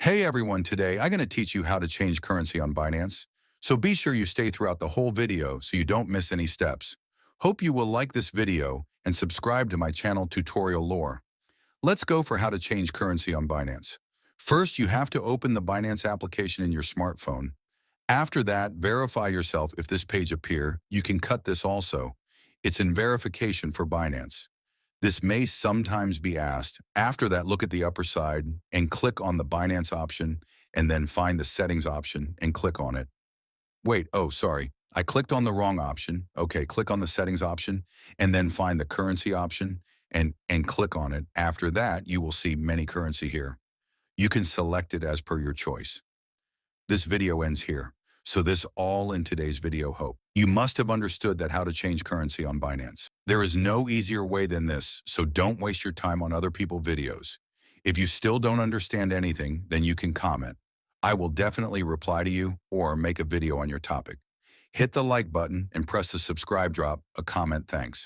Hey everyone, today I'm going to teach you how to change currency on Binance. So be sure you stay throughout the whole video so you don't miss any steps. Hope you will like this video and subscribe to my channel Tutorial Lore. Let's go for how to change currency on Binance. First, you have to open the Binance application in your smartphone. After that, verify yourself if this page appear. You can cut this also. It's in verification for Binance. This may sometimes be asked. After that, look at the upper side and click on the Binance option and then find the settings option and click on it. Wait, oh, sorry. I clicked on the wrong option. Okay, click on the settings option and then find the currency option and click on it. After that, you will see many currency here. You can select it as per your choice. This video ends here. So this all in today's video hope. You must have understood that how to change currency on Binance. There is no easier way than this, so don't waste your time on other people's videos. If you still don't understand anything, then you can comment. I will definitely reply to you or make a video on your topic. Hit the like button and press the subscribe drop a comment. Thanks.